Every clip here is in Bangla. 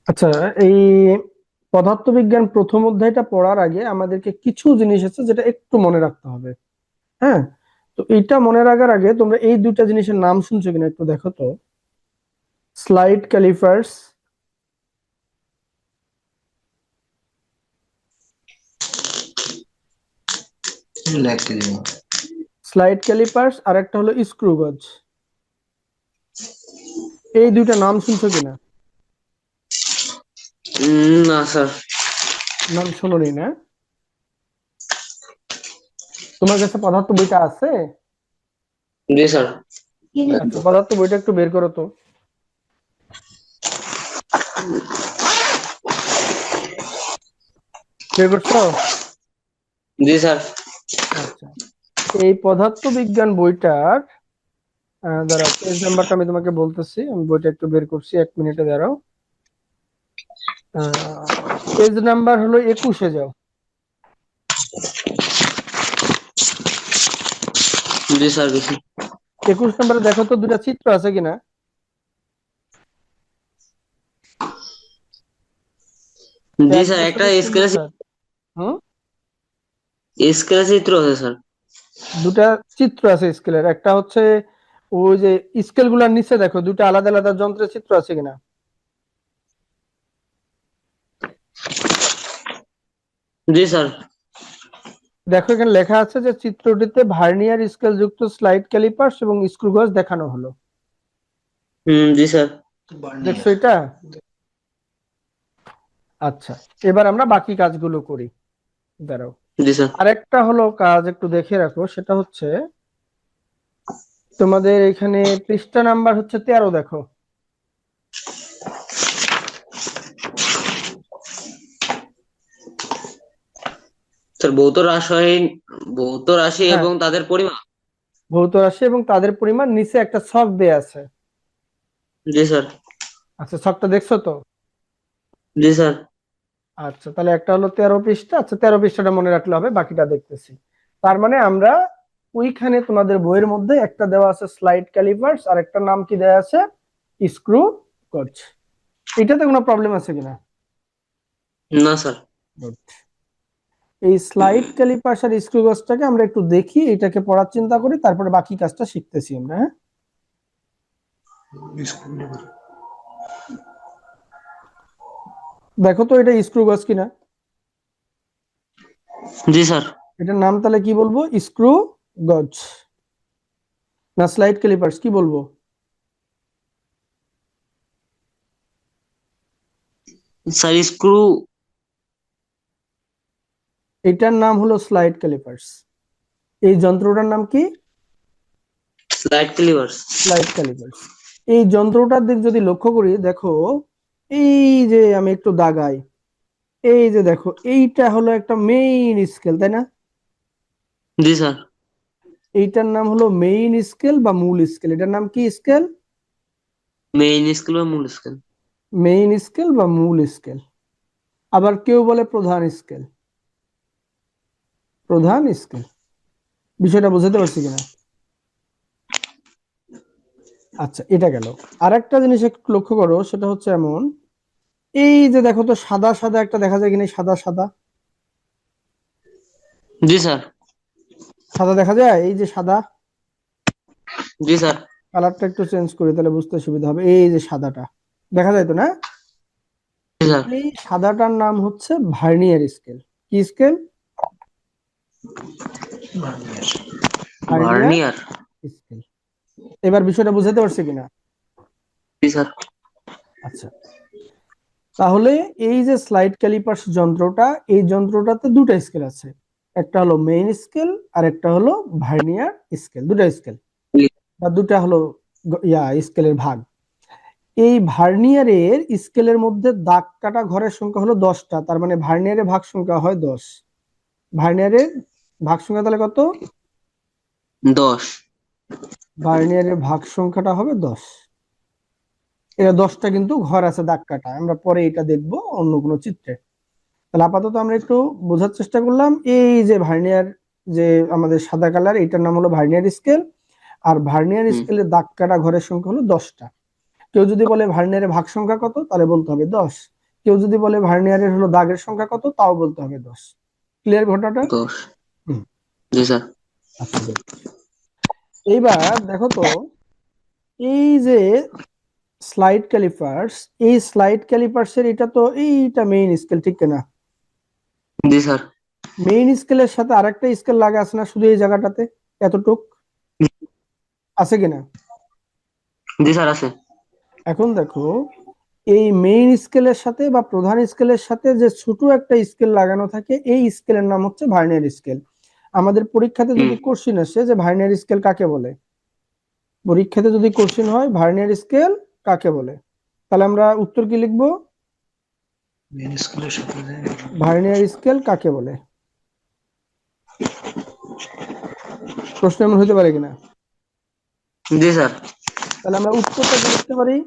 আচ্ছা, এই পদার্থবিজ্ঞান প্রথম অধ্যায়টা পড়ার আগে আমাদেরকে কিছু জিনিস আছে যেটা একটু মনে রাখতে হবে। হ্যাঁ, তো এইটা মনে রাখার আগে তোমরা এই দুইটা জিনিসের নাম শুনছো কিনা একটু দেখো তো। স্লাইড ক্যালিপার্স, আর একটা হলো স্ক্রু গজ। এই দুইটা নাম শুনছো কিনা? না স্যার। নাম শোনোনি না? তোমার কাছে পদার্থ বইটা আছে? জি স্যার। আচ্ছা, পদার্থ বইটা একটু বের করো তো। বের করছো? জি স্যার। আচ্ছা, এই পদার্থবিজ্ঞান বইটার দাঁড়াও, পেজ নাম্বারটা আমি তোমাকে বলতেছি। আমি বইটা একটু বের করছি, 1 মিনিটে দাঁড়াও। পেজ নাম্বার হলো 21-এ যাও। জি স্যার বেশি। 21 নম্বরে দেখো তো দুটা চিত্র আছে কিনা। জি এক স্যার, একটা দশমিক শূন্য স্কেলের চার হুম স্কেলের চিত্র আছে স্যার। দুটা চিত্র আছে স্কেলের। একটা হচ্ছে ওই যে স্কেল গুলার নিচে দেখো দুটা আলাদা আলাদা যন্ত্রের চিত্র আছে কিনা। জি স্যার। দেখো এখানে লেখা আছে যে চিত্রটিতে ভার্নিয়ার স্কেল যুক্ত স্লাইড ক্যালিপার্স এবং স্ক্রু গজ দেখানো হলো। জি স্যার। দেখছো এটা? আচ্ছা, এবার আমরা বাকি কাজগুলো করি। দাঁড়াও, জি স্যার। আরেকটা হলো কাজ একটু দেখে রাখো, সেটা হচ্ছে তোমাদের এখানে পৃষ্ঠা নাম্বার হচ্ছে 13, দেখো। স্যার, ভৌত রাশি হ্যাঁ, এবং তাদের পরিমাপ। ভৌত রাশি এবং তাদের পরিমাণ, নিচে একটা ছক দেয়া আছে। জি স্যার। আচ্ছা, ছকটা দেখছো তো? জি স্যার। আচ্ছা, তাহলে একটা হলো 13 পৃষ্ঠা। আচ্ছা, 13 পৃষ্ঠাটা মনে রাখলে হবে, বাকিটা দেখতেছি। তার মানে আমরা ওইখানে তোমাদের বইয়ের মধ্যে একটা দেওয়া আছে স্লাইড ক্যালিপার্স, আর একটা নাম কি দেওয়া আছে, স্ক্রু গজ। এটাতে কোনো প্রবলেম আছে কিনা? না স্যার। Good. এই স্লাইড ক্যালিপার্স আর স্ক্রু গজটাকে আমরা একটু দেখি, এটাকে পড়ার চিন্তা করি, তারপরে বাকি কাজটা শিখতেছি আমরা। হ্যাঁ, দেখো তো এটা স্ক্রু গজ কিনা। জি স্যার। এটার নাম তাহলে কি বলবো, স্ক্রু গজ না স্লাইড ক্যালিপার্স, কি বলবো? Sir screw. এটার নাম হলো স্লাইড ক্যালিপার্স। এই যন্ত্রটার নাম কি? Slide calipers. Slide calipers. এই যন্ত্রটার দিক যদি লক্ষ্য করি, দেখো এই যে আমি একটু দাগাই, এই যে দেখো এইটা হলো একটা মেইন স্কেল, তাই না? জি স্যার। এইটার নাম হলো মেইন স্কেল বা মূল স্কেল। এটার নাম কি স্কেল? মেইন স্কেল বা মূল স্কেল। মেইন স্কেল বা মূল স্কেল। আবার কেউ বলে প্রধান স্কেল। প্রধান স্কেল। বিষয়টা বুঝতে পারছি কিনা? আচ্ছা, এটা গেল। আরেকটা জিনিস একটু লক্ষ্য করো, সেটা হচ্ছে এমন, এই যে দেখো তো সাদা সাদা একটা দেখা যায় কিনা, সাদা সাদা জি স্যার। সাদা দেখা যায়, এই যে সাদা। জি স্যার। কালারটা একটু চেঞ্জ করি তাহলে বুঝতে সুবিধা হবে। এই যে সাদাটা দেখা যায় তো না? জি স্যার। এই সাদাটার নাম হচ্ছে ভার্নিয়ার স্কেল। কি স্কেল? Vernier vernier. স্কেল। এবার বিষয়টা বুঝাতে পারছি কিনা? জি স্যার। আচ্ছা, তাহলে এই যে স্লাইড ক্যালিপার্স যন্ত্রটা, এই যন্ত্রটাতে দুটো স্কেল আছে। একটা হলো মেইন স্কেল আর একটা হলো ভার্নিয়ার স্কেল। দুটো স্কেল বা দুটা হলো স্কেলের ভাগ। এই ভার্নিয়ারের স্কেলের মধ্যে দাগ কাটা ঘরের সংখ্যা হলো 10টা, তার মানে ভার্নিয়ারের ভাগ সংখ্যা হয় 10। ভার্নিয়ারের ভাগ সংখ্যা তাহলে কত? 10। ভার্নিয়ারের ভাগ সংখ্যাটা হবে 10। এটা 10টা কিন্তু ঘর আছে দাগ কাটা, আমরা পরে এটা দেখবো অন্য কোনো চিত্রে। তাহলে আপাতত আমরা একটু বোঝার চেষ্টা করলাম। এই যে ভার্নিয়ার, যে আমাদের সাদা কালার, এটার নাম হলো ভার্নিয়ার স্কেল। আর ভার্নিয়ার স্কেলের দাগ কাটা ঘরের সংখ্যা হলো 10টা। কেউ যদি বলে ভার্নিয়ারের ভাগ সংখ্যা কত, তাহলে বলতে হবে 10। কেউ যদি বলে ভার্নিয়ারের হলো দাগের সংখ্যা কত, তাও বলতে হবে 10। ক্লিয়ার ঘটনাটা? 10। হুম, জি স্যার। আচ্ছা good। এইবার দেখো তো, এই যে স্লাইড ক্যালিপার্স, এই স্লাইড ক্যালিপার্সের এটা তো এইটা মেইন স্কেল, ঠিক কিনা? জি স্যার। মেইন স্কেলের সাথে আরেকটা স্কেল লাগা আছে না শুধু এই জায়গাটাতে, এতটুক আছে কিনা? জি স্যার আছে। এখন দেখো, এই মেইন স্কেলের সাথে বা প্রধান স্কেলের সাথে যে ছোট একটা স্কেল লাগানো থাকে, এই স্কেলের নাম হচ্ছে ভার্নিয়ার স্কেল। আমাদের পরীক্ষাতে যদি কোশ্চিন আসে যে ভার্নিয়ার স্কেল কাকে বলে, পরীক্ষাতে যদি কোশ্চিন হয় ভার্নিয়ার স্কেল কাকে বলে, তাহলে আমরা উত্তর কি লিখবো? ভার্নিয়ার স্কেল কাকে বলে? প্রশ্ন এমন হতে পারে কিনা? জি স্যার। তাহলে আমরা উত্তরটা কি লিখতে পারি?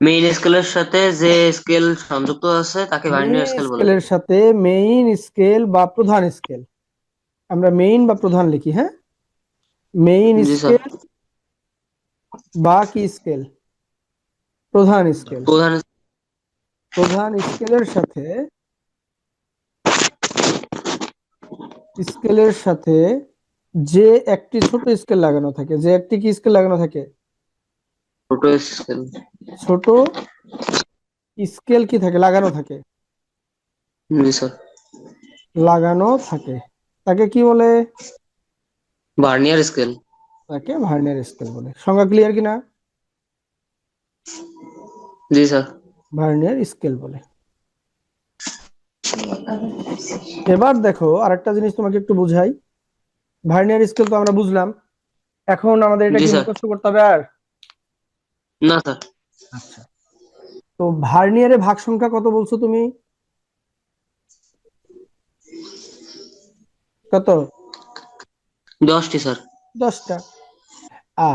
মেইন স্কেলের সাথে যে স্কেল সংযুক্ত আছে তাকে ভার্নিয়ার মেইন স্কেল বলে। স্কেলের সাথে মেইন স্কেল বা প্রধান স্কেল, আমরা মেইন বা প্রধান লিখি, হ্যাঁ? মেইন জি স্যার। স্কেল বা কি স্কেল? প্রধান স্কেল। প্রধান। প্রধান স্কেলের সাথে যে একটি ছোট স্কেল লাগানো থাকে, যে একটি কি স্কেল লাগানো থাকে? ছোট স্কেল। ছোট স্কেল কি থাকে? লাগানো থাকে। জি স্যার। লাগানো থাকে, তাকে কি বলে? Vernier scale. তাকে ভার্নিয়ার স্কেল বলে। সংজ্ঞা ক্লিয়ার কিনা? জি স্যার। ভার্নিয়ার স্কেল বলে। এবার দেখো আরেকটা জিনিস তোমাকে একটু বুঝাই। ভার্নিয়ার স্কেল তো আমরা বুঝলাম, এখন আমাদের এটা জি কি স্যার। মুখস্থ করতে হবে আর? না স্যার। আচ্ছা, তো ভার্নিয়ারে ভাগ সংখ্যা কত বলছো তুমি? কত? 10টি স্যার। 10টা।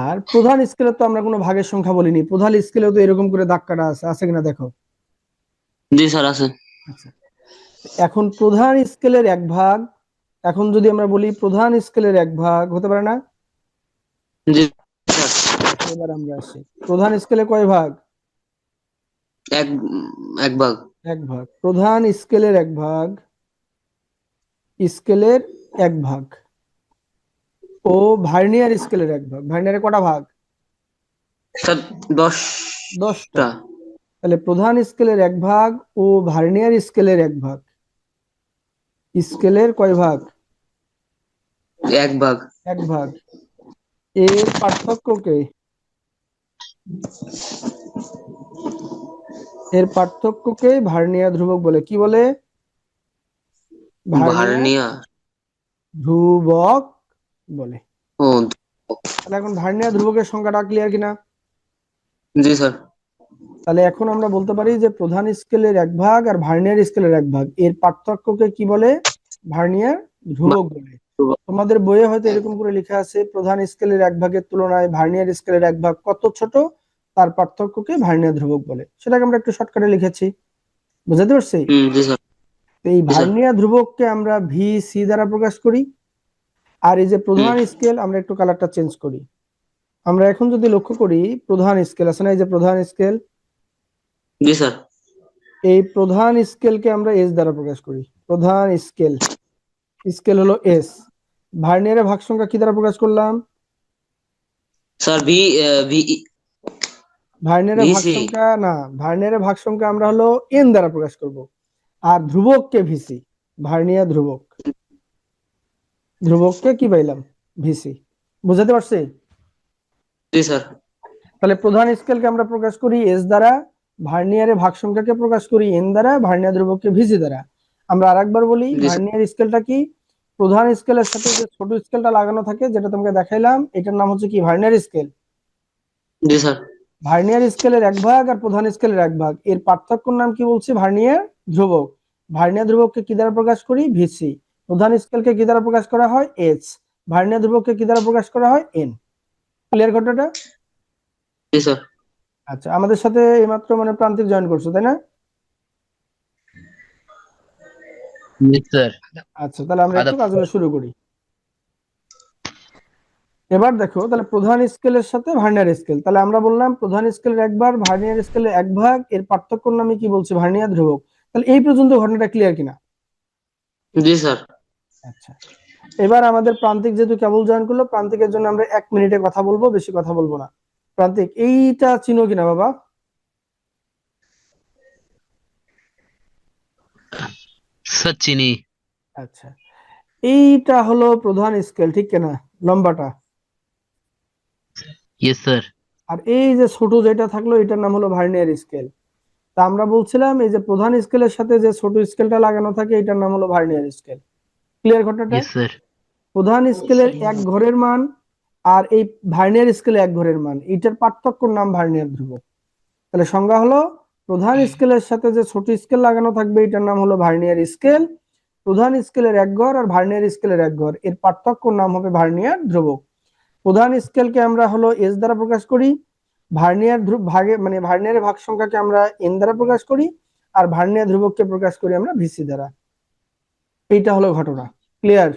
আর প্রধান স্কেলে তো আমরা কোনো ভাগের সংখ্যা বলিনি, প্রধান স্কেলেও তো এরকম করে দাগ কাটা আছে, আছে কিনা দেখো। জি স্যার আছে। আচ্ছা, এখন প্রধান স্কেলের এক ভাগ, এখন যদি আমরা বলি প্রধান স্কেলের এক ভাগ হতে পারে না? জি স্যার। এবার আমরা আসি, প্রধান স্কেলে কয় ভাগ? এক এক ভাগ। এক ভাগ। প্রধান স্কেলের এক ভাগ, স্কেলের এক ভাগ ও ভার্নিয়ার স্কেলের এক ভাগ। ভার্নিয়ারে কটা ভাগ? স্যার 10টা। 10টা। তাহলে প্রধান স্কেলের এক ভাগ ও ভার্নিয়ার স্কেলের এক ভাগ, স্কেলের কয় ভাগ? এক ভাগ। এক ভাগ। এর পার্থক্যকে, এর পার্থক্যকে ভার্নিয়ার ধ্রুবক বলে। কি বলে? Vernier vernier. ধ্রুবক বলে। ও। তাহলে এখন ভার্নিয়ার ধ্রুবকের সংখ্যাটা ক্লিয়ার কিনা? জি স্যার। তাহলে এখন আমরা বলতে পারি যে প্রধান স্কেলের এক ভাগ আর ভার্নিয়ার স্কেলের এক ভাগ, এর পার্থক্যকে কি বলে? ভার্নিয়ার ধ্রুবক বলে। তোমাদের বইয়ে হয়তো এরকম করে লেখা আছে প্রধান স্কেলের এক ভাগের তুলনায় ভার্নিয়ার স্কেলের এক ভাগ কত ছোট, তার পার্থক্যকে ভার্নিয়ার ধ্রুবক বলে। সেটাকে আমরা একটু শর্টকাটে লিখেছি, বুঝতে পারছি? জি স্যার। তো এই জি স্যার। ভার্নিয়ার ধ্রুবককে আমরা ভি সি দ্বারা প্রকাশ করি। আর এই যে প্রধান স্কেল, আমরা একটু কালারটা চেঞ্জ করি। আমরা এখন যদি লক্ষ্য করি, প্রধান স্কেল আছে না, এই যে প্রধান স্কেল, জি স্যার। এই প্রধান স্কেলকে আমরা এস দ্বারা প্রকাশ করি। প্রধান স্কেল, স্কেল হলো এস। ভার্নিয়ারের ভাগ সংখ্যা কি দ্বারা প্রকাশ করলাম? স্যার ভি ভি ভার্নিয়ারের ভাগ ভিসি। সংখ্যা না, ভার্নিয়ারের ভাগ সংখ্যা আমরা হলো এন দ্বারা প্রকাশ করব। আর ধ্রুবককে ভিসি, ভার্নিয়ার ধ্রুবক, ধ্রুবককে কি পাইলাম? ভিসি। বুঝাতে পারছি? জি স্যার। তাহলে প্রধান স্কেলকে আমরা প্রকাশ করি এস দ্বারা, ভার্নিয়ারের ভাগ সংখ্যাকে প্রকাশ করি এন দ্বারা, ভার্নিয়ার ধ্রুবককে ভিসি দ্বারা। আমরা আরেকবার বলি জি স্যার। ভার্নিয়ার স্কেলটা কি? প্রধান স্কেলের সাথে যে ছোট স্কেলটা লাগানো থাকে, যেটা তোমাকে দেখাইলাম, এটার নাম হচ্ছে কি? Vernier scale. জি স্যার। ভার্নিয়ার স্কেলের এক ভাগ আর প্রধান স্কেলের এক ভাগ, এর পার্থক্যর নাম কি বলছি? ভার্নিয়ার ধ্রুবক। ভার্নিয়ার ধ্রুবককে কি দ্বারা প্রকাশ করি? ভিসি। প্রধান স্কেলকে কি দ্বারা প্রকাশ করা হয়? এইচ। ভার্নিয়ার ধ্রুবককে কি দ্বারা প্রকাশ করা হয়? এন। ক্লিয়ার ঘটনাটা? জি স্যার। আচ্ছা, আমাদের সাথে এইমাত্র মানে প্রান্তিক জয়েন করছো তাই না? জি স্যার। আচ্ছা, তাহলে আমরা একটু কাজগুলো শুরু করি। এবার দেখো তাহলে প্রধান স্কেলের সাথে ভার্নিয়ার স্কেল, তাহলে আমরা বললাম প্রধান স্কেলের একবার, ভার্নিয়ার স্কেলের এক ভাগ, এর পার্থক্যর নামে কি বলছি, ভার্নিয়ার ধ্রুবক। তাহলে এই পর্যন্ত ঘটনাটা ক্লিয়ার কিনা? জি স্যার। আচ্ছা, এবার আমাদের প্রান্তিক যেহেতু কেবল জয়েন করলো, প্রান্তিকের জন্য আমরা 1 মিনিটে কথা বলবো, বেশি কথা বলবো না। প্রান্তিক এইটা চিনো কিনা বাবা? স্যার চিনি। আচ্ছা, এইটা হলো প্রধান স্কেল, ঠিক কিনা, লম্বাটা। Yes sir. আর এই যে ছোট যেটা থাকলো এটার নাম হলো ভার্নিয়ার স্কেল। তা আমরা বলছিলাম এই যে প্রধান স্কেলের সাথে যে ছোট স্কেলটা লাগানো থাকে এটার নাম হলো ভার্নিয়ার স্কেল। ক্লিয়ার ঘটনাটা? Yes sir. প্রধান স্কেলের এক ঘরের মান আর এই ভার্নিয়ার স্কেলে এক ঘরের মান, এটার পার্থক্যর নাম ভার্নিয়ার ধ্রুবক। তাহলে সংজ্ঞা হলো প্রধান স্কেলের সাথে যে ছোট স্কেল লাগানো থাকবে এটার নাম হলো ভার্নিয়ার স্কেল। প্রধান স্কেলের এক ঘর আর ভার্নিয়ার স্কেলের এক ঘর, এর পার্থক্যর নাম হবে ভার্নিয়ার ধ্রুবক। প্রধান স্কেলকে আমরা হলো এস দ্বারা প্রকাশ করি, ভার্নিয়ার ভাগে মানে ভার্নিয়ারের ভাগ সংখ্যাকে আমরা এন দ্বারা প্রকাশ করি, আর ভার্নিয়ার ধ্রুবককে প্রকাশ করি আমরা ভিসি দ্বারা। এইটা হলো ঘটনা। ক্লিয়ার?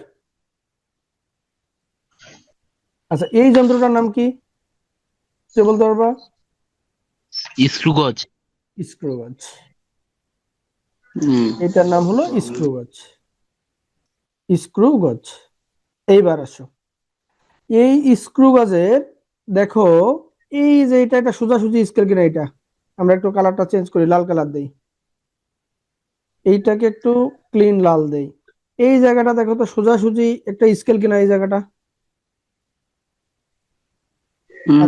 আচ্ছা, এই যন্ত্রটার নাম কি কে বলতে পারবা? স্ক্রু গজ। স্ক্রু গজ। এটার নাম হলো স্ক্রু গজ। স্ক্রু গজ। এইবার আসো, এই স্ক্রু গজের দেখো এই যে এটা একটা সোজাসুজি স্কেল কিনা, এটা আমরা একটু কালারটা চেঞ্জ করি, লাল কালার দেই, এইটাকে একটু ক্লিন লাল দেই। এই জায়গাটা দেখো তো সোজাসুজি একটা স্কেল কিনা, এই জায়গাটা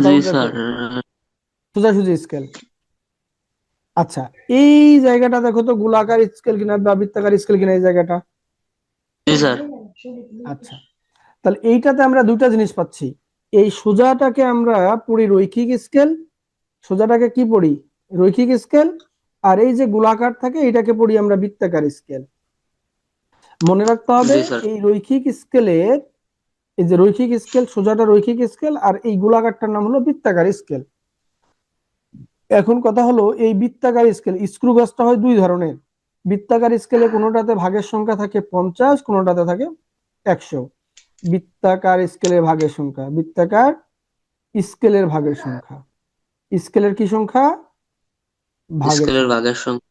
জি স্যার। সোজাসুজি স্কেল। আচ্ছা, এই জায়গাটা দেখো তো গোলাকার স্কেল কিনা বা বৃত্তাকার স্কেল কিনা, এই জায়গাটা। জি স্যার। আচ্ছা, তাহলে এইটাতে আমরা দুইটা জিনিস পাচ্ছি। এই সোজাটাকে আমরা পড়ি রৈখিক স্কেল, সোজাটাকে কি পড়ি, রৈখিক স্কেল। আর এই যে গোলাকার থাকে এটাকে পড়ি আমরা বৃত্তাকার স্কেল। মনে রাখতে হবে জি স্যার। এই রৈখিক স্কেলের, এই যে রৈখিক স্কেল, সোজাটা রৈখিক স্কেল আর এই গোলাকারটার নাম হলো বৃত্তাকার স্কেল। এখন কথা হলো এই বৃত্তাকার স্কেল স্ক্রু গজটা হয় দুই ধরনের। বৃত্তাকার স্কেলে কোনোটাতে ভাগের সংখ্যা থাকে 50, কোনোটাতে থাকে 100। বৃত্তাকার স্কেলের ভাগের সংখ্যা, বৃত্তাকার স্কেলের ভাগের সংখ্যা, স্কেলের কি সংখ্যা, ভাগের স্কেলের সংখ্যা। ভাগের সংখ্যা।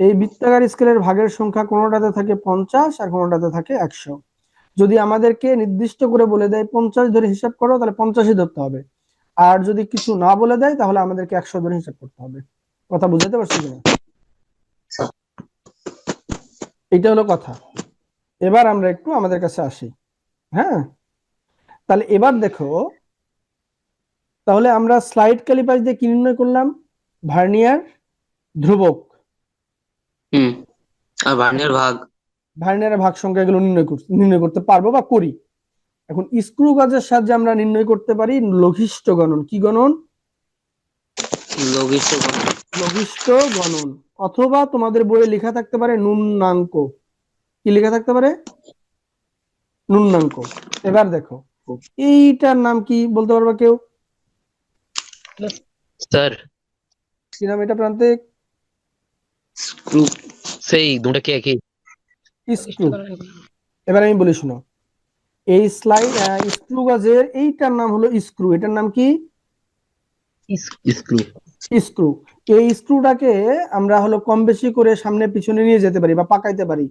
এই বৃত্তাকার স্কেলের ভাগের সংখ্যা কোনোটাতে থাকে 50 আর কোনোটাতে থাকে 100। যদি আমাদেরকে নির্দিষ্ট করে বলে দেয় 50 ধরে হিসাব করো, তাহলে 50ই ধরতে হবে। আর যদি কিছু না বলে দেয় তাহলে আমাদেরকে 100 ধরে হিসাব করতে হবে। কথা বুঝাতে পারছি কিনা? এটা হলো কথা। এবার আমরা একটু আমাদের কাছে আসি। হ্যাঁ, তাহলে এবার দেখো, তাহলে আমরা স্লাইড ক্যালিপার দিয়ে কি নির্ণয় করলাম, ভার্নিয়ার ধ্রুবক আর ভার্নিয়ার ভাগ। ভার্নিয়ারের ভাগ সংখ্যা এগুলো নির্ণয় করতে পারবো বা করি। এখন স্ক্রু গজের সাহায্যে আমরা নির্ণয় করতে পারি লঘিষ্ঠ গণন। কি গণন? লঘিষ্ঠ গণন। লঘিষ্ঠ গণন, অথবা তোমাদের বইয়ে লেখা থাকতে পারে নুন্নাঙ্ক। কি লেখা থাকতে পারে? নুন্নাঙ্ক। এবার দেখো এইটার নাম কি বলতে পারবা কেউ? স্যার কি নাম এটা প্রান্তিক? স্ক্রু। সেই দুটো কি একই? স্ক্রু। এবার আমি বলি শোনো, এই স্ক্রু গজের এইটার নাম হলো স্ক্রু, এটার নাম কি? স্ক্রু। স্ক্রু। এই স্ক্রুটাকে আমরা হলো কম বেশি করে সামনে পিছনে নিয়ে যেতে পারি বা পাকাইতে পারি।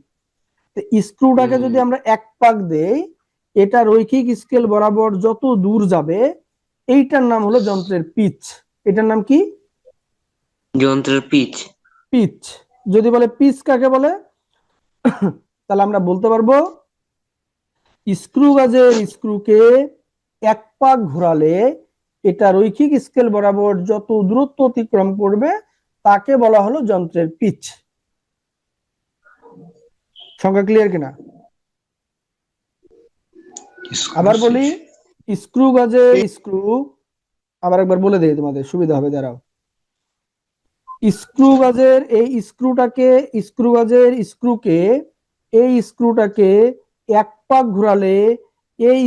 তো স্ক্রুটাকে যদি আমরা এক পাক দেই, এটা রৈখিক স্কেল বরাবর যত দূর যাবে এইটার নাম হলো যন্ত্রের পিচ। এটার নাম কি? যন্ত্রের পিচ। পিচ। যদি বলে পিচ কাকে বলে, তাহলে আমরা বলতে পারবো স্ক্রু গাজের স্ক্রুকে এক পাক ঘোরালে এটা রৈখিক স্কেল বরাবর যত দূরত্ব অতিক্রম করবে তাকে বলা হলো যন্ত্রের পিচ। সংখ্যা ক্লিয়ার কিনা? আবার বলি, স্ক্রু গাজের স্ক্রু, আবার একবার বলে দিই তোমাদের সুবিধা হবে, দাঁড়াও। স্ক্রু গাজের এই স্ক্রুটাকে, স্ক্রু গাজের স্ক্রুকে, এই স্ক্রুটাকে এক পাক ঘোরালে এই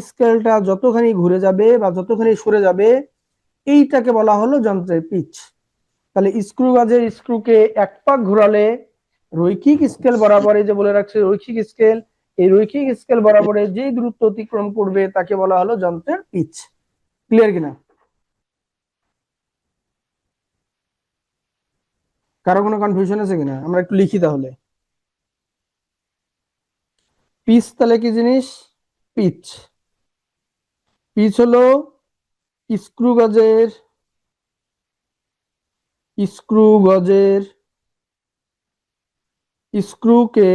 স্কেলটা যতখানি ঘুরে যাবে বা যতখানি সরে যাবে এইটাকে বলা হলো যন্ত্রের পিচ। তাহলে স্ক্রু গাজের স্ক্রুকে এক পাক ঘোরালে রৈখিক স্কেল বরাবর, এই যে বলে রাখছে রৈখিক স্কেল, এই রৈখিক স্কেল বরাবরে যে দূরত্ব অতিক্রম করবে তাকে বলা হলো যন্ত্রের পিচ। ক্লিয়ার কিনা? কারো কোনো কনফিউশন আছে কিনা? আমরা একটু লিখি তাহলে। পিচ তাহলে কি জিনিস? পিচ, পিচ হলো স্ক্রু গজের স্ক্রুকে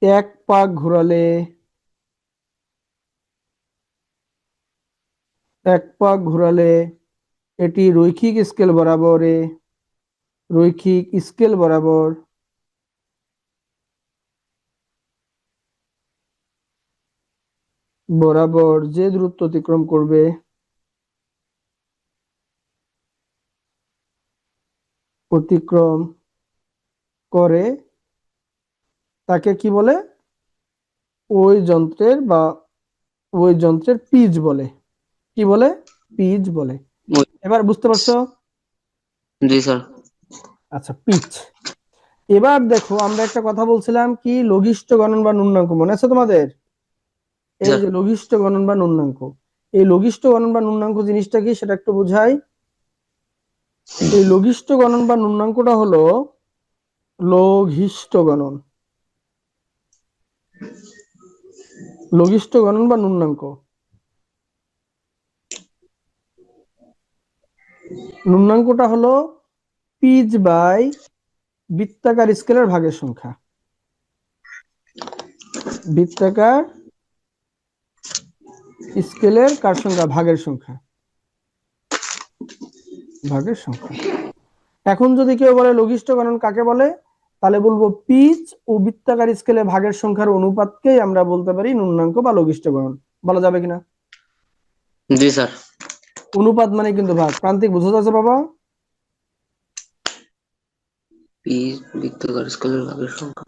এক পাক ঘোরালে এটি রৈখিক স্কেল বরাবর যে দূরত্ব অতিক্রম করে তাকে কি বলে? ওই যন্ত্রের পিচ বলে। কি বলে? পিচ বলে। এবার বুঝতে পারছো? জি স্যার। আচ্ছা, পিচ। এবার দেখো, আমরা একটা কথা বলছিলাম কি, লঘিষ্ঠ গণন বা ন্যূনাঙ্ক, মনে আছে তোমাদের? এই যে লঘিষ্ঠ গণন বা ন্যূনাঙ্ক, এই লঘিষ্ঠ গণন বা ন্যূনাঙ্ক জিনিসটা কি সেটা একটু বোঝাই। এই লঘিষ্ঠ গণন বা ন্যূনাঙ্কটা হলো লঘিষ্ঠ গণন বা ন্যূনাঙ্ক। ন্যূনাঙ্কটা হলো পিচ বাই বৃত্তাকার স্কেলের ভাগের সংখ্যা। বৃত্তাকার স্কেলের কার সংখ্যা? ভাগের সংখ্যা। এখন যদি কেউ বলে লঘিষ্ঠ গণন কাকে বলে, তাহলে বলবো পিচ ও বৃত্তাকার স্কেলে ভাগের সংখ্যার অনুপাতকেই আমরা বলতে পারি ন্যূনাঙ্ক বা লঘিষ্ঠ গণন। বলা যাবে কিনা? জি স্যার। অনুপাত মানে কিন্তু ভাগ। প্রান্তিক বুঝা যাচ্ছে বাবা? পিচ বৃত্তাকার স্কেলের ভাগের সংখ্যা।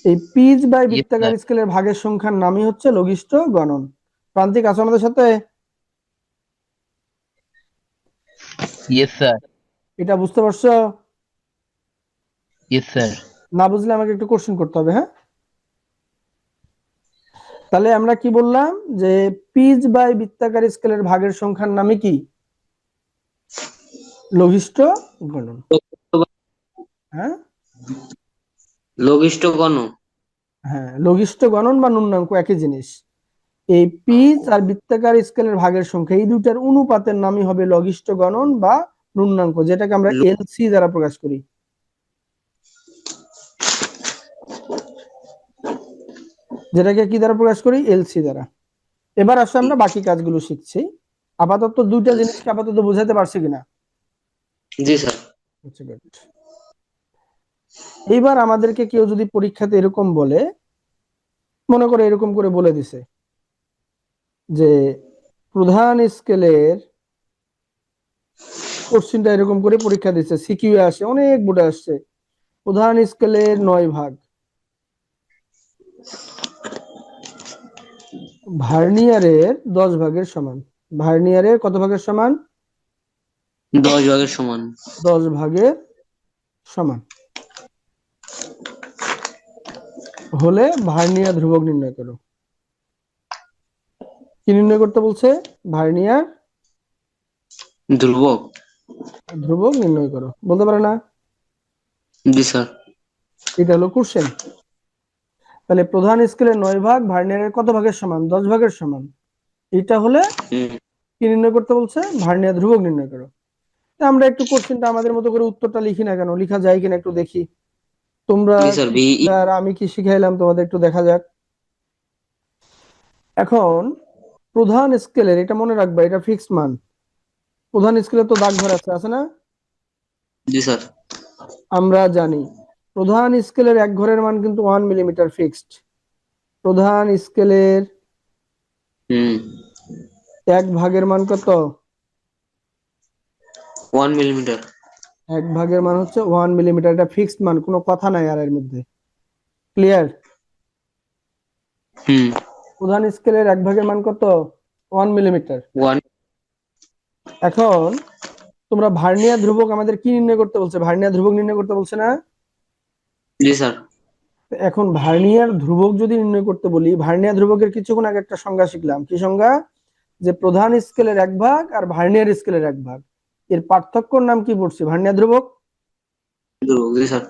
এই পিচ বাই Yes, বৃত্তাকার sir. স্কেলের ভাগের সংখ্যার নামই হচ্ছে লঘিষ্ঠ গণন। প্রান্তিক আছো আমাদের সাথে? Yes, sir. এটা বুঝতে পারছো? Yes, sir. না বুঝলে আমাকে একটু কোশ্চেন করতে হবে, হ্যাঁ? তাহলে আমরা কি বললাম যে পিচ বাই বৃত্তাকার স্কেলের ভাগের সংখ্যার নামে কি? লঘিষ্ঠ গণন। হ্যাঁ, লঘিষ্ঠ গণ। হ্যাঁ, লঘিষ্ঠ গণন বা ন্যূনাঙ্ক একই জিনিস। এই পিচ আর বৃত্তাকার স্কেলের ভাগের সংখ্যা, এই দুটার অনুপাতের নামই হবে লঘিষ্ঠ গণন বা ন্যূনাঙ্ক, যেটাকে আমরা এলসি দ্বারা প্রকাশ করি। যেটাকে কি দ্বারা প্রকাশ করি? এলসি দ্বারা। এবার আসলে আমরা বাকি কাজগুলো শিখছি। আপাতত দুইটা জিনিসকে আপাতত বোঝাতে পারছি কিনা? জি স্যার। আচ্ছা, গুড। এইবার আমাদেরকে কেউ যদি পরীক্ষাতে এরকম বলে, মনে করে এরকম করে বলে দিছে যে প্রধান স্কেলের, কোশ্চেনটা এরকম করে পরীক্ষা দিচ্ছে, সিকিউ আসে, অনেক বোর্ডে আসছে, প্রধান স্কেলের 9 ভাগ ভার্নিয়ারের 10 ভাগের সমান। ভার্নিয়ারের কত ভাগের সমান? 10 ভাগের সমান। 10 ভাগের সমান হলে ভার্নিয়ার ধ্রুবক নির্ণয় করো। কি নির্ণয় করতে বলছে? ভার্নিয়ার ধ্রুবক নির্ণয় করো। বলতে পারে না? জি স্যার। এটা হলো কোশ্চেন। তাহলে প্রধান স্কেলের 9 ভাগ ভার্নিয়ারের কত ভাগের সমান? 10 ভাগের সমান। এটা হলে কি নির্ণয় করতে বলছে? ভার্নিয়ার ধ্রুবক নির্ণয় করো। আমরা একটু কোশ্চেনটা আমাদের মতো করে উত্তরটা লিখি না কেন, লেখা যায় কিনা একটু দেখি। তোমরা জি স্যার। আর আমি কি শিখাইলাম তোমাদের একটু দেখা যাক। এখন প্রধান স্কেলের, এটা মনে রাখবা, এটা ফিক্সড মান। প্রধান স্কেলের তো দাগ ঘর আছে না? জি স্যার। আমরা জানি প্রধান স্কেলের এক ঘরের মান কিন্তু 1 মিলিমিটার ফিক্সড। প্রধান স্কেলের এক ভাগের মান কত? 1 মিলিমিটার। এক ভাগের মান হচ্ছে 1 মিলিমিটার। এটা ফিক্সড মান, কোনো কথা নাই আর এর মধ্যে। ক্লিয়ার? প্রধান স্কেলের এক ভাগের মান কত? 1 মিলিমিটার। 1। এখন তোমরা ভার্নিয়ার ধ্রুবক আমাদের কি নির্ণয় করতে বলছে? ভার্নিয়ার ধ্রুবক নির্ণয় করতে বলছে না? জি স্যার। এখন ভার্নিয়ার ধ্রুবক যদি নির্ণয় করতে বলি, ভার্নিয়ার ধ্রুবকের কিছুক্ষণ আগে একটা সংজ্ঞা শিখলাম। কি সংজ্ঞা? যে প্রধান স্কেলের 1 ভাগ আর ভার্নিয়ার স্কেলের 1 ভাগ, এর পার্থক্যর নাম কি পড়ছি? ভার্নিয়ার ধ্রুবক। জি স্যার।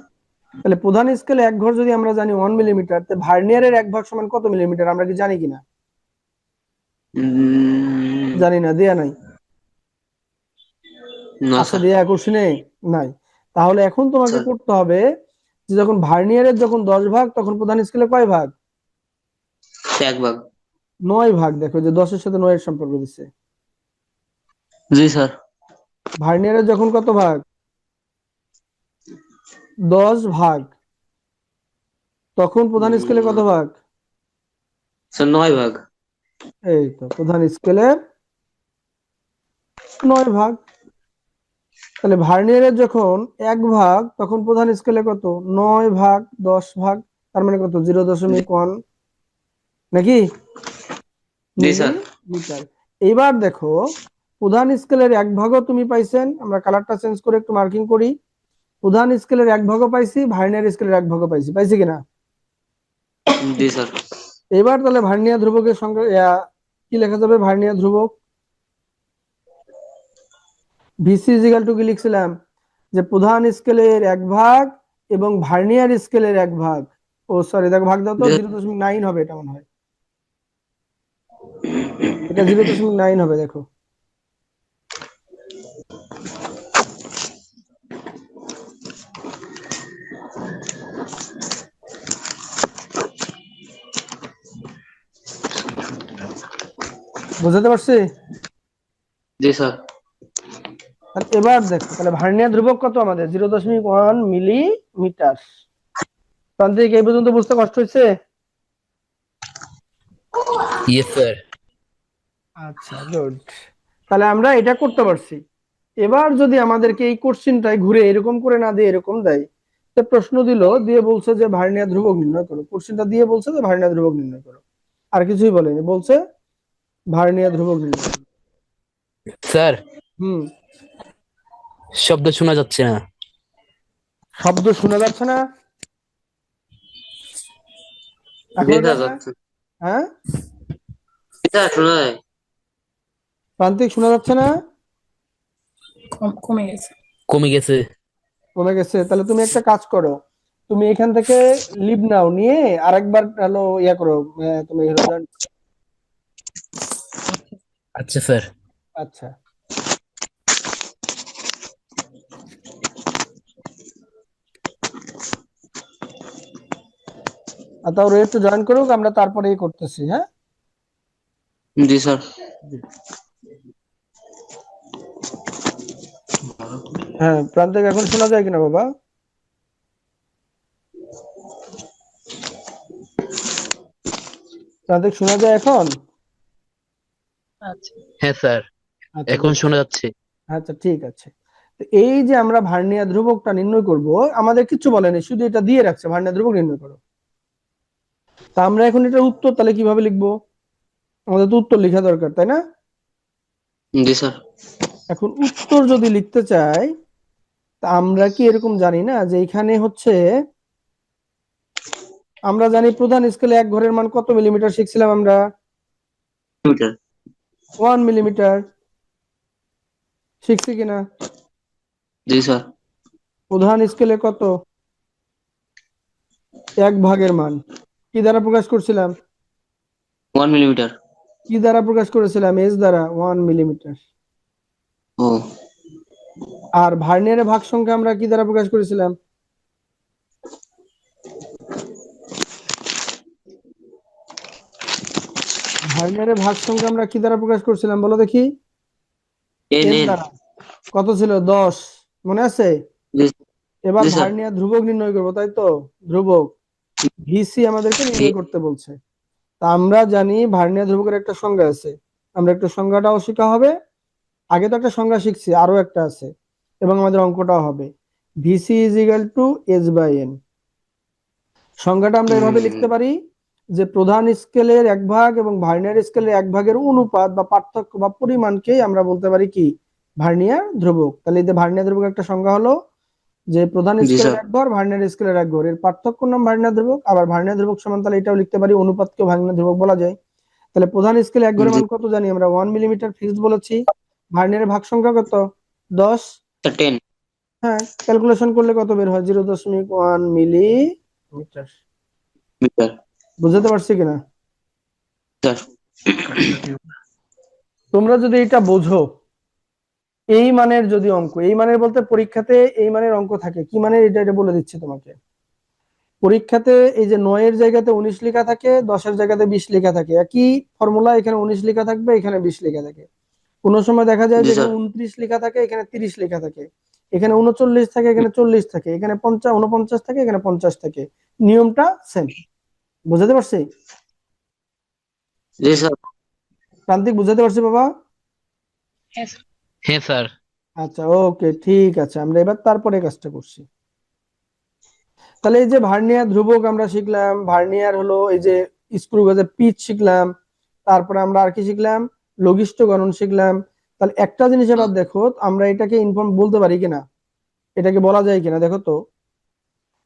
তাহলে প্রধান স্কেলে 1 ঘর যদি আমরা জানি 1 মিলিমিটার, তো ভার্নিয়ারের 1 ভাগ সমান কত মিলিমিটার আমরা কি জানি কিনা? জানি না, দেয়া নাই। না আছে স্যার। দেয়া কোশ্চেনে? নাই। তাহলে এখন তোমাকে স্যার করতে হবে যে যখন ভার্নিয়ারের যখন 10 ভাগ, তখন প্রধান স্কেলে কয় ভাগ? 1 ভাগ। 9 ভাগ। দেখো যে 10-এর সাথে 9-এর সম্পর্ক দিচ্ছে। জি স্যার। ভার্নিয়ারের যখন কত ভাগ? 10 ভাগ, তখন প্রধান স্কেলে কত ভাগ? স্যার 9 ভাগ। এই তো প্রধান স্কেলে 9 ভাগ। তাহলে ভার্নিয়ারের যখন 1 ভাগ, তখন প্রধান স্কেলে কত? 9 ভাগ 10 ভাগ, তার মানে কত? 0.1 নাকি জি স্যার। মিলিমিটার। এবার দেখো প্রধান স্কেলের 1 ভাগও তুমি পাইছেন, আমরা কালারটা চেঞ্জ করে একটু মার্কিং করি। প্রধান স্কেলের 1 ভাগও পাইছি, ভার্নিয়ার স্কেলের 1 ভাগও পাইছি, পাইছি কিনা? জি স্যার। এবার তাহলে ভার্নিয়ার ধ্রুবকের সঙ্গে কি লেখা যাবে? ভার্নিয়ার ধ্রুবক ভিসি ইজিক্যাল টু কি লিখছিলাম? যে প্রধান স্কেলের 1 ভাগ এবং ভার্নিয়ার স্কেলের 1 ভাগ। ও সরি, দেখো ভাগ দাও তো, 0.9 হবে এটা মনে হয়। এটা 0.9 হবে, দেখো। বুঝতে পারছি? জি স্যার। তাহলে এবার দেখো, তাহলে ভার্নিয়ার ধ্রুবক কত আমাদের? 0.1 মিলিমিটার। প্রান্তিক এই পর্যন্ত বুঝতে কষ্ট হয়েছে? Yes sir. আচ্ছা, গুড। তাহলে আমরা এটা করতে পারছি। এবার যদি আমাদেরকে এই কোশ্চেনটাই ঘুরে এরকম করে না দিয়ে এরকম দেয়, তো প্রশ্ন দিয়ে বলছে যে ভার্নিয়ার ধ্রুবক নির্ণয় করো, কোশ্চেনটা দিয়ে বলছে যে ভার্নিয়ার ধ্রুবক নির্ণয় করো, আর কিছুই বলেনি, বলছে ভার্নিয়ার ধ্রুবক নির্ণয় করো। স্যার, হুম। শব্দ শোনা যাচ্ছে না। শব্দ শোনা যাচ্ছে না? জি এখনো স্যার যায় না? যাচ্ছে। হ্যাঁ, জি স্যার শোনা যায়। প্রান্তিক শোনা যাচ্ছে না? কমে গেছে। কমে গেছে। কমে গেছে? তাহলে তুমি একটা কাজ করো, তুমি এখান থেকে লিভ নাও, নিয়ে আরেকবার হলো ইয়া করো, তুমি হলো আচ্ছা স্যার। আচ্ছা। আর তাও একটু জয়েন করুক, আমরা তারপরেই করতেছি। হ্যাঁ, জি স্যার। হ্যাঁ প্রান্তিক এখন শোনা যায় কিনা বাবা? প্রান্তিক শোনা যায় এখন? আচ্ছা, হ্যাঁ স্যার, আচ্ছা, এখন good. শোনা যাচ্ছে। আচ্ছা, ঠিক আছে। তো এই যে আমরা ভার্নিয়ার ধ্রুবকটা নির্ণয় করব, আমাদের কিছু বলেনি, শুধু এটা দিয়ে রাখছে ভার্নিয়ার ধ্রুবক নির্ণয় করো। তা আমরা এখন এটার উত্তর তাহলে কিভাবে লিখবো? আমাদের তো উত্তর লেখা দরকার, তাই না? জি স্যার। এখন উত্তর যদি লিখতে চাই, তা আমরা কি এরকম জানি না যে এখানে হচ্ছে, আমরা জানি প্রধান স্কেলে 1 ঘরের মান কত মিলিমিটার শিখছিলাম আমরা? মিটার। 1 মিলিমিটার শিখছি কিনা? জি স্যার। প্রধান স্কেলে কত? 1 ভাগের মান কি দ্বারা প্রকাশ করছিলাম? 1 মিলিমিটার। কি দ্বারা প্রকাশ করেছিলাম? এস দ্বারা, 1 মিলিমিটার। ও। আর ভার্নিয়ারের ভাগ সংখ্যা আমরা কি দ্বারা প্রকাশ করেছিলাম? ভার্নিয়ারের ভাগ সংখ্যা আমরা কি দ্বারা প্রকাশ করছিলাম বলো দেখি? N N N. দ্বারা। কত ছিল? 10, মনে আছে? জি এবার জি স্যার। ভার্নিয়ার ধ্রুবক নির্ণয় করবো, তাই তো? ধ্রুবক ভিসি আমাদেরকে নির্ণয় করতে বলছে। তা আমরা জানি ভার্নিয়ার ধ্রুবকের একটা সংজ্ঞা আছে, আমরা একটু সংজ্ঞাটাও শেখা হবে। আগে তো একটা সংজ্ঞা শিখছি, আরো একটা আছে, এবং আমাদের অঙ্কটাও হবে। VC is equal to S by N. সংজ্ঞাটা আমরা এভাবে লিখতে পারি যে প্রধান স্কেলের 1 ভাগ এবং ভার্নিয়ার স্কেলের 1 ভাগের অনুপাত বা পার্থক্য বা পরিমাণকে আমরা বলতে পারি কি? ভার্নিয়ার ধ্রুবক। তাহলে এই যে ভার্নিয়ার ধ্রুবক একটা সংজ্ঞা হলো, যে প্রধান জি স্কেলের স্যার। এক ঘর, ভার্নিয়ার স্কেলের এক ঘর, এর পার্থক্য নাম ভার্নিয়ার ধ্রুবক। আবার ভার্নিয়ার ধ্রুবক সমান তাহলে এটাও লিখতে পারি, অনুপাতকেও ভার্নিয়ার ধ্রুবক বলা যায়। তাহলে প্রধান স্কেলে এক ঘরের জি মান কত জানি আমরা, 1 মিলিমিটার ফিক্সড বলেছি। ভার্নিয়ারের ভাগ সংখ্যা কত, 10। স্যার 10 হ্যাঁ, ক্যালকুলেশন করলে কত বের হয়, 0.1 মিলিমিটার। মিটার বুঝতে পারছি কিনা? স্যার। তোমরা যদি এটা বোঝো, এই মানের যদি অঙ্ক, এই মানের বলতে পরীক্ষাতে এই মানের অঙ্ক থাকে, কি মানের এটা বলে দিচ্ছি তোমাকে। পরীক্ষাতে এই যে 9 এর জায়গাতে 19 লেখা থাকে, 10 এর জায়গাতে 20 লেখা থাকে, একই ফর্মুলা, এখানে 19 লেখা থাকবে, এখানে 20 লেখা থাকে। কোনো সময় দেখা যায় জি যে এখানে স্যার। 29 লেখা থাকে, এখানে 30 লেখা থাকে, এখানে 39 থাকে, এখানে 40 থাকে, এখানে 49 থাকে, এখানে 50 থাকে। নিয়মটা সেম। বুঝতে পারছি? জি স্যার। প্রান্তিক, বুঝতে পারছি বাবা? হ্যাঁ স্যার। হ্যাঁ স্যার। আচ্ছা, ওকে, ঠিক আছে, আমরা এবার তারপরে কাজটা করছি। তাহলে এই যে ভার্নিয়ার ধ্রুবক আমরা শিখলাম, ভার্নিয়ার হলো এই যে স্ক্রু গেজের পিচ শিখলাম, তারপরে আমরা আর কি শিখলাম, লঘিষ্ঠ গণন শিখলাম। তাহলে একটা জিনিস এবার দেখো, আমরা এটাকে ইনফর্ম বলতে পারি কিনা, এটাকে বলা যায় কিনা দেখো তো।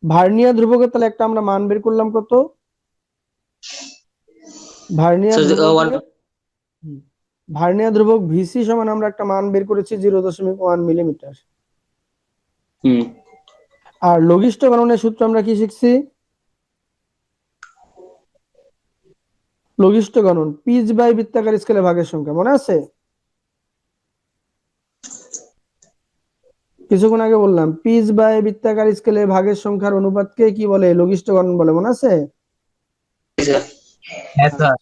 ভার্নিয়ার ধ্রুবকের তাহলে একটা আমরা মান বের করলাম কত, ভার্নিয়ার স্যার ধ্রুবকের, 1 ভার্নিয়ার ধ্রুবক ভিসি সমান আমরা একটা মান বের করেছি 0.1 মিলিমিটার। হুম আর লঘিষ্ঠ গণনের সূত্র আমরা কি শিখছি, লঘিষ্ঠ গণন পিচ বাই বৃত্তাকার স্কেলে ভাগের সংখ্যা, মনে আছে? কিছুক্ষণ আগে বললাম, পিচ বাই বৃত্তাকার স্কেলে ভাগের সংখ্যার অনুপাতকে কি বলে, লঘিষ্ঠ গণন বলে, মনে আছে? স্যার। হ্যাঁ স্যার।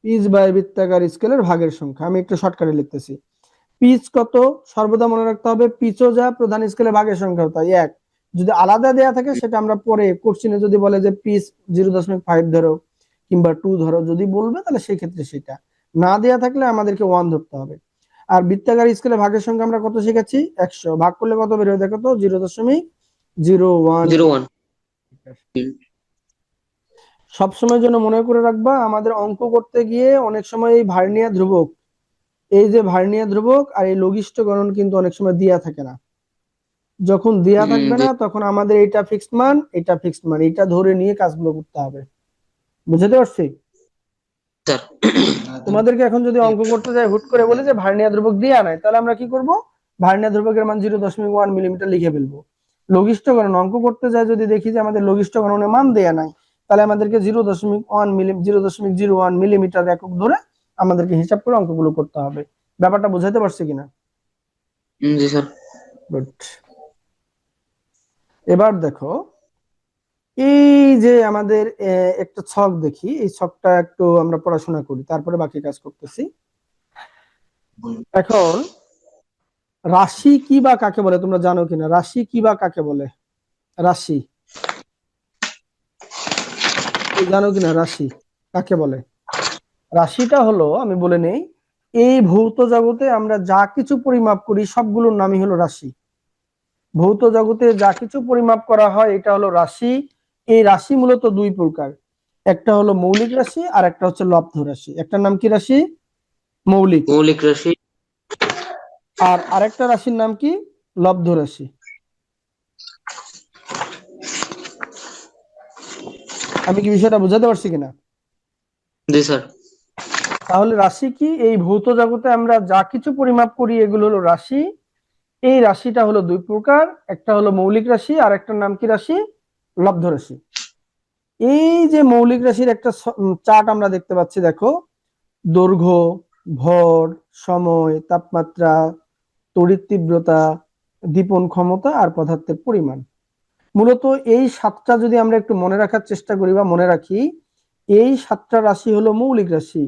পিচ বাই বৃত্তাকার স্কেলের ভাগের সংখ্যা, আমি একটু শর্টকাটে লিখতেছি। পিচ কত, সর্বদা মনে রাখতে হবে, পিচও যা প্রধান স্কেলে ভাগের সংখ্যা তাই এক। যদি আলাদা দেয়া থাকে সেটা আমরা পরে কোশ্চেনে যদি বলে যে পিচ 0.5 ধরো কিংবা 2 ধরো, যদি বলবে তাহলে সেই ক্ষেত্রে সেটা, না দেয়া থাকলে আমাদেরকে 1 ধরতে হবে। আর বৃত্তাকার স্কেলে ভাগের সংখ্যা আমরা কত শিখেছি, 100। ভাগ করলে কত বের হয় দেখো তো, 0.01। 01 সবসময় জন্য মনে করে রাখবা, আমাদের অঙ্ক করতে গিয়ে অনেক সময় এই ভার্নিয়ার ধ্রুবক, এই যে ভার্নিয়ার ধ্রুবক আর এই লঘিষ্ঠ গণন কিন্তু অনেক সময় দেয়া থাকে না। যখন দেয়া থাকবে জি না তখন আমাদের এটা ফিক্সড মান, এটা ফিক্সড মান, এটা ধরে নিয়ে কাজগুলো করতে হবে। বুঝতে পারছি? স্যার। তোমাদেরকে এখন যদি অঙ্ক করতে যাই, হুট করে বলে যে ভার্নিয়ার ধ্রুবক দেয়া নাই, তাহলে আমরা কি করব, ভার্নিয়ার ধ্রুবকের মান 0.1 মিলিমিটার লিখে ফেলবো। লঘিষ্ঠ গণন অঙ্ক করতে যাই যদি দেখি যে আমাদের লঘিষ্ঠ গণনের মান দেয়া নাই, তাহলে আমাদেরকে 0.1 মিলিমিটার একক ধরে আমাদেরকে হিসাব করে অঙ্কগুলো করতে হবে। ব্যাপারটা বুঝাতে পারছি কিনা? জি স্যার। গুড। এবার দেখো, এই যে আমাদের একটা ছক দেখি, এই ছকটা একটু আমরা পড়াশোনা করি, তারপরে বাকি কাজ করতেছি। এখন রাশি কি বা কাকে বলে তোমরা জানো কিনা, রাশি কি বা কাকে বলে, রাশি জানো কিনা, রাশি কাকে বলে? রাশিটা হলো, আমি বলে নেই, এই ভৌত জগতে আমরা যা কিছু পরিমাপ করি সবগুলোর নামই হলো রাশি। ভৌত জগতে যা কিছু পরিমাপ করা হয় এটা হলো রাশি। এই রাশি মূলত দুই প্রকার, একটা হলো মৌলিক রাশি আর একটা হচ্ছে লব্ধ রাশি। একটার নাম কি রাশি, মৌলিক, মৌলিক রাশি। আর আরেকটা রাশির নাম কি, লব্ধ রাশি। আমি কি বিষয়টা বুঝাতে পারছি কিনা? জি স্যার। তাহলে রাশি কি, এই ভৌত জগতে আমরা যা কিছু পরিমাপ করি এগুলো হলো রাশি। এই রাশিটা হলো দুই প্রকার, একটা হলো মৌলিক রাশি আর একটার নাম কি রাশি, লব্ধ রাশি। এই যে মৌলিক রাশির একটা চার্ট আমরা দেখতে পাচ্ছি, দেখো, দৈর্ঘ্য, ভর, সময়, তাপমাত্রা, তড়িৎ তীব্রতা, দীপন ক্ষমতা আর পদার্থের পরিমাণ। মূলত এই সাতটা যদি আমরা একটু মনে রাখার চেষ্টা করি বা মনে রাখি, এই সাতটা রাশি হলো মৌলিক রাশি।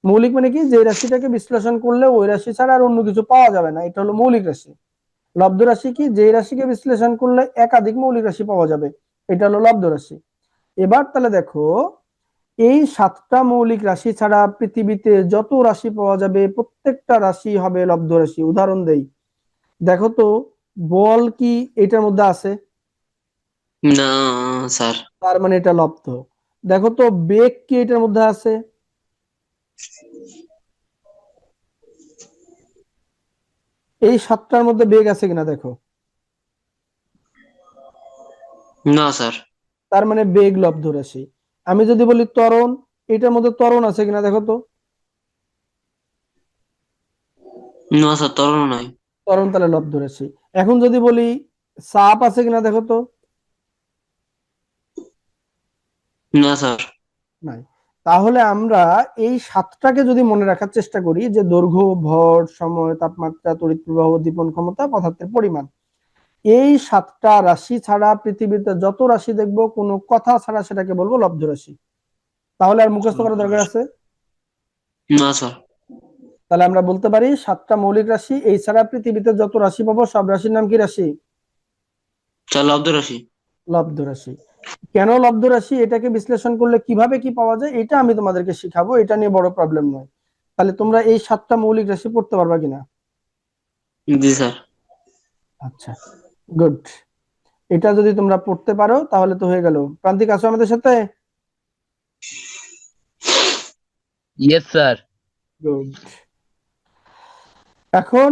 মৌলিক মানে কি, যে রাশিটাকে বিশ্লেষণ করলে ওই রাশি ছাড়া আর অন্য কিছু পাওয়া যাবে না, এটা হলো মৌলিক রাশি। লব্ধ রাশি কি, যে রাশিকে বিশ্লেষণ করলে একাধিক মৌলিক রাশি পাওয়া যাবে, এটা হলো লব্ধ রাশি। এবার তাহলে দেখো, এই সাতটা মৌলিক রাশি ছাড়া পৃথিবীতে যত রাশি পাওয়া যাবে প্রত্যেকটা রাশি হবে লব্ধ রাশি। উদাহরণ দেই, দেখো তো, বল কি এটার মধ্যে আছে, না স্যার। তার মানে এটা লব্ধ। দেখো তো, বেগ কি এটার মধ্যে আছে, এই সাতটার মধ্যে বেগ আছে কিনা দেখো, না স্যার। তার মানে বেগ লব্ধ রাশি। আমি যদি বলি ত্বরণ, এটার মধ্যে ত্বরণ আছে কিনা দেখো তো। না স্যার, ত্বরণ নাই। ত্বরণ তাহলে লব্ধ রাশি। এখন যদি বলি চাপ আছে কিনা দেখো তো। না স্যার। নাই। তাহলে আমরা এই সাতটাকে যদি মনে রাখার চেষ্টা করি, যে দৈর্ঘ্য, ভর, সময়, তাপমাত্রা, তড়িৎ প্রবাহ, দীপন ক্ষমতা, পদার্থের পরিমাণ, এই সাতটা রাশি ছাড়া পৃথিবীতে যত রাশি দেখবো কোনো কথা ছাড়া সেটাকে বলবো লব্ধ রাশি। তাহলে আর মুখস্থ করার দরকার আছে? না স্যার। তাহলে আমরা বলতে পারি সাতটা মৌলিক রাশি, এই ছাড়া পৃথিবীতে যত রাশি পাবো সব রাশির নাম কি রাশি? স্যার, লব্ধ রাশি। লব্ধ রাশি। কেন লব্ধ রাশি, এটাকে বিশ্লেষণ করলে কিভাবে কি পাওয়া যায় এটা আমি তোমাদেরকে শিখাবো, এটা নিয়ে বড় প্রবলেম নয়। তাহলে তোমরা এই সাতটা মৌলিক রাশি পড়তে পারবা কিনা? জি স্যার। আচ্ছা, গুড। এটা যদি তোমরা পড়তে পারো তাহলে তো হয়ে গেল। প্রান্তিক আছো আমাদের সাথে? Yes sir. গুড। এখন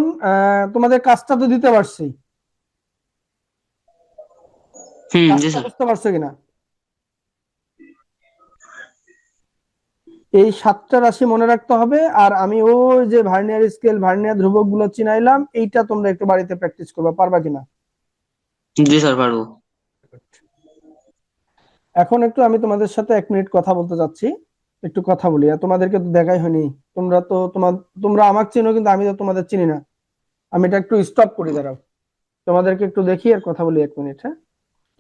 তোমাদের কাজটা তো দিতে পারছি, জি কাজটা স্যার। বুঝতে পারছো কিনা? এই সাতটা রাশি মনে রাখতে হবে, আর আমি ওই যে ভার্নিয়ার স্কেল, ভার্নিয়ার ধ্রুবক গুলো চিনাইলাম, এইটা তোমরা একটু বাড়িতে প্র্যাকটিস করবা, পারবা কিনা? জি স্যার, পারবো। এখন একটু আমি তোমাদের সাথে 1 মিনিট কথা বলতে চাচ্ছি, একটু কথা বলি। আর তোমাদেরকে তো দেখাই হয়নি, তোমরা আমাকে চিনো কিন্তু আমি তো তোমাদের চিনি না। আমি এটা একটু স্টপ করি, দাঁড়াও, তোমাদেরকে একটু দেখি আর কথা বলি 1 মিনিট। হ্যাঁ।